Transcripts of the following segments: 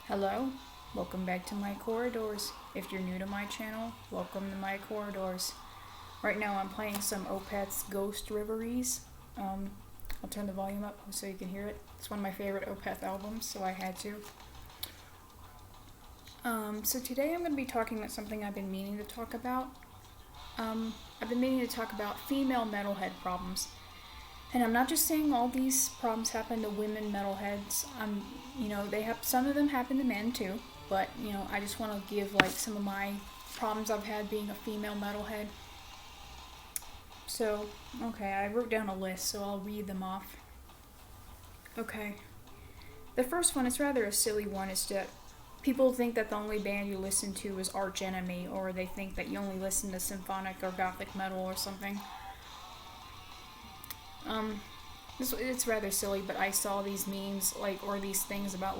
Hello, welcome back to my corridors. If you're new to my channel, welcome to my corridors. Right now I'm playing some Opeth's Ghost Reveries. I'll turn the volume up so you can hear it. It's one of my favorite Opeth albums, so I had to. So today I'm going to be talking about something I've been meaning to talk about. I've been meaning to talk about female metalhead problems. And I'm not just saying all these problems happen to women metalheads. Some of them happen to men too. But, I just want to give like some of my problems I've had being a female metalhead. So, okay, I wrote down a list, so I'll read them off. Okay. The first one is rather a silly one. It's that people think that the only band you listen to is Arch Enemy, or they think that you only listen to symphonic or gothic metal or something. It's rather silly, but I saw these memes, or these things about,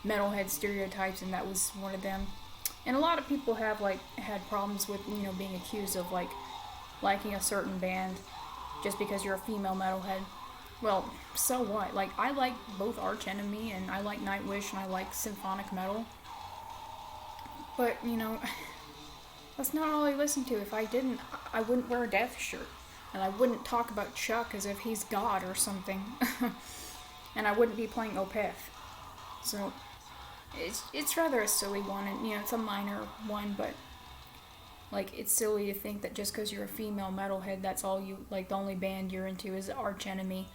metalhead stereotypes, and that was one of them. And a lot of people have, had problems with, being accused of, liking a certain band just because you're a female metalhead. Well, so what? I like both Arch Enemy, and I like Nightwish, and I like symphonic metal. But, that's not all I listen to. If I didn't, I wouldn't wear a death shirt. And I wouldn't talk about Chuck as if he's God or something. And I wouldn't be playing Opeth. So, it's rather a silly one, and, it's a minor one, but, it's silly to think that just because you're a female metalhead, that's all you, the only band you're into is Arch Enemy.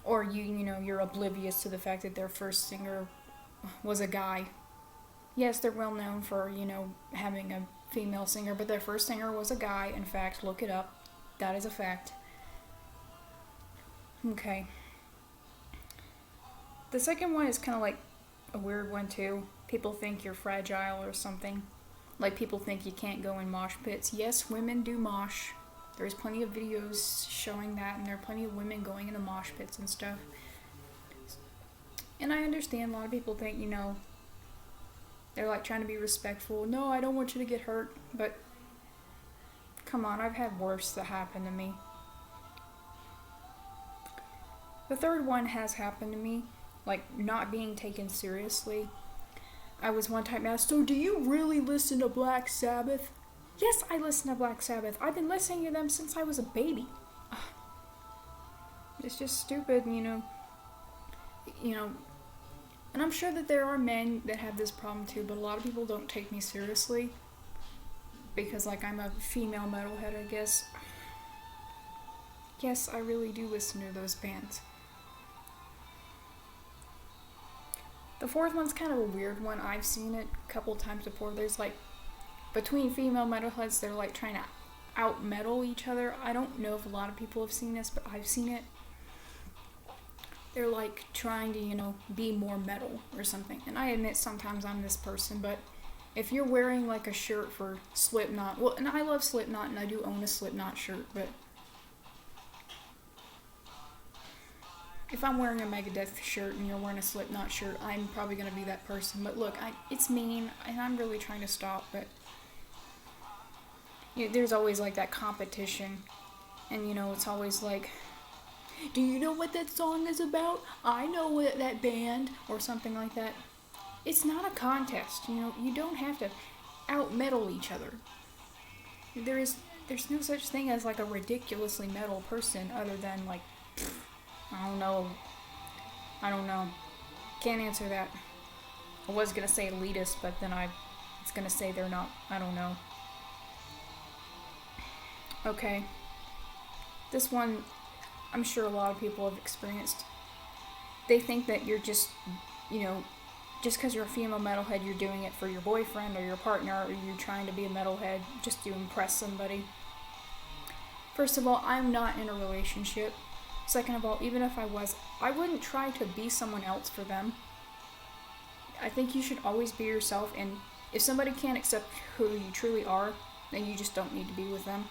Or you're oblivious to the fact that their first singer was a guy. Yes, they're well known for, having a female singer, but their first singer was a guy. In fact, look it up. That is a fact. Okay. The second one is kind of a weird one too. People think you're fragile or something. People think you can't go in mosh pits. Yes, women do mosh. There's plenty of videos showing that, and there are plenty of women going into mosh pits and stuff. And I understand a lot of people think, they're trying to be respectful. No, I don't want you to get hurt, but come on, I've had worse that happened to me. The third one has happened to me, not being taken seriously. I was one time asked, so do you really listen to Black Sabbath? Yes, I listen to Black Sabbath. I've been listening to them since I was a baby. It's just stupid, and I'm sure that there are men that have this problem too, but a lot of people don't take me seriously. Because, I'm a female metalhead, I guess. Yes, I really do listen to those bands. The fourth one's kind of a weird one. I've seen it a couple times before. There's, between female metalheads, they're, trying to out-metal each other. I don't know if a lot of people have seen this, but I've seen it. They're, trying to, be more metal or something. And I admit sometimes I'm this person, but if you're wearing, a shirt for Slipknot, well, and I love Slipknot, and I do own a Slipknot shirt, but if I'm wearing a Megadeth shirt and you're wearing a Slipknot shirt, I'm probably going to be that person. But look, it's mean, and I'm really trying to stop, but there's always, that competition, and, it's always do you know what that song is about? I know what that band, or something like that. It's not a contest, you don't have to out-metal each other. There's no such thing as, a ridiculously metal person other than, I don't know. Can't answer that. I was gonna say elitist, but then it's gonna say they're not, I don't know. Okay. This one, I'm sure a lot of people have experienced. They think that you're just, just because you're a female metalhead, you're doing it for your boyfriend or your partner, or you're trying to be a metalhead just to impress somebody. First of all, I'm not in a relationship. Second of all, even if I was, I wouldn't try to be someone else for them. I think you should always be yourself, and if somebody can't accept who you truly are, then you just don't need to be with them.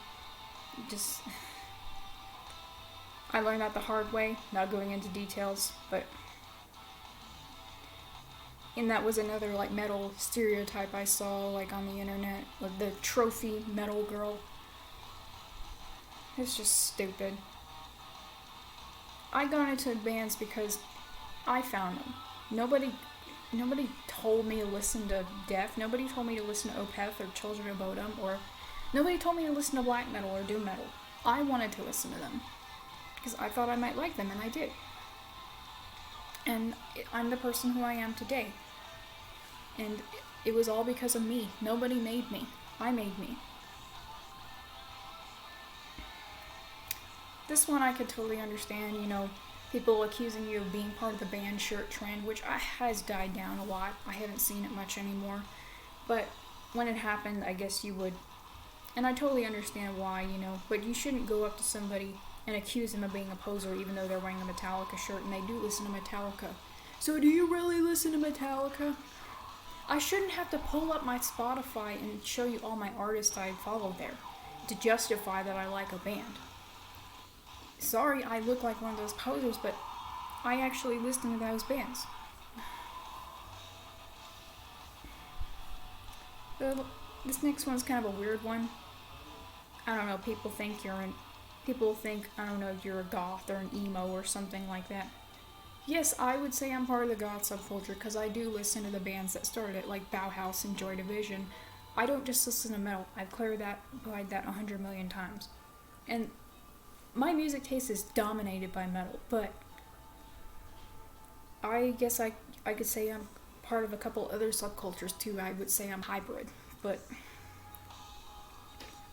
I learned that the hard way, not going into details, but and that was another metal stereotype I saw on the internet, the trophy metal girl. It's just stupid. I got into bands because I found them. Nobody nobody told me to listen to death. Nobody told me to listen to Opeth or Children of Bodom, or nobody told me to listen to black metal or doom metal. I wanted to listen to them because I thought I might like them, and I did. And I'm the person who I am today. And it was all because of me. Nobody made me. I made me. This one I could totally understand, you know, people accusing you of being part of the band shirt trend, which has died down a lot. I haven't seen it much anymore. But when it happened, I guess you would. And I totally understand why, you know, but you shouldn't go up to somebody and accuse them of being a poser even though they're wearing a Metallica shirt and they do listen to Metallica. So do you really listen to Metallica? I shouldn't have to pull up my Spotify and show you all my artists I follow there to justify that I like a band. Sorry, I look like one of those posers, but I actually listen to those bands. This next one's kind of a weird one. I don't know, people think, I don't know, you're a goth or an emo or something like that. Yes, I would say I'm part of the goth subculture because I do listen to the bands that started it, like Bauhaus and Joy Division. I don't just listen to metal. I've clarified that 100 million times. And my music taste is dominated by metal, but I guess I could say I'm part of a couple other subcultures too. I would say I'm hybrid, but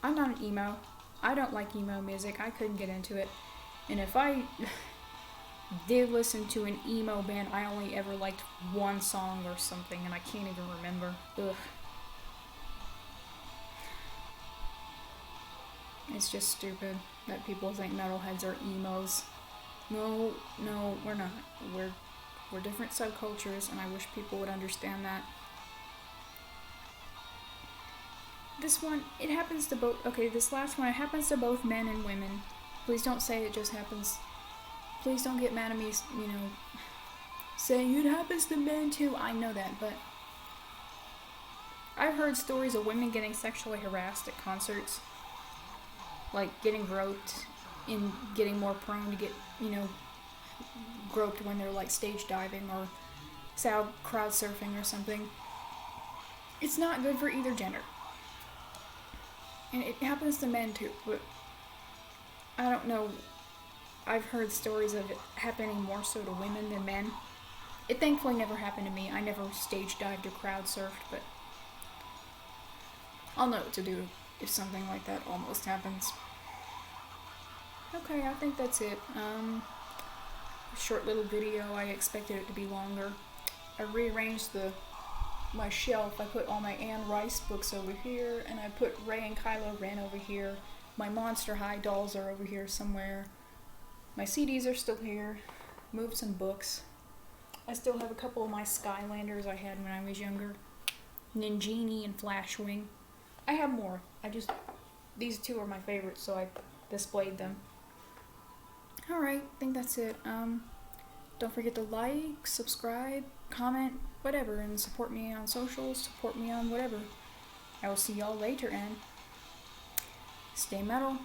I'm not an emo. I don't like emo music. I couldn't get into it. And if I did listen to an emo band, I only ever liked one song or something, and I can't even remember. Ugh. It's just stupid that people think metalheads are emos. No, we're not. We're different subcultures, and I wish people would understand that. This one, it happens to both. Okay, this last one, it happens to both men and women. Please don't say it just happens. Please don't get mad at me, you know, saying it happens to men too. I know that, but I've heard stories of women getting sexually harassed at concerts. Like getting groped and getting more prone to get, you know, groped when they're like stage diving or crowd surfing or something. It's not good for either gender. And it happens to men too, but I don't know. I've heard stories of it happening more so to women than men. It thankfully never happened to me. I never stage dived or crowd surfed, but I'll know what to do if something like that almost happens. Okay, I think that's it. Short little video. I expected it to be longer. I rearranged my shelf. I put all my Anne Rice books over here, and I put Ray and Kylo Ren over here. My Monster High dolls are over here somewhere. My CDs are still here. Moved some books. I still have a couple of my Skylanders I had when I was younger. Ninjini and Flashwing. I have more. These two are my favorites, so I displayed them. Alright, I think that's it. Don't forget to like, subscribe, comment, whatever, and support me on socials, support me on whatever. I will see y'all later, and stay metal.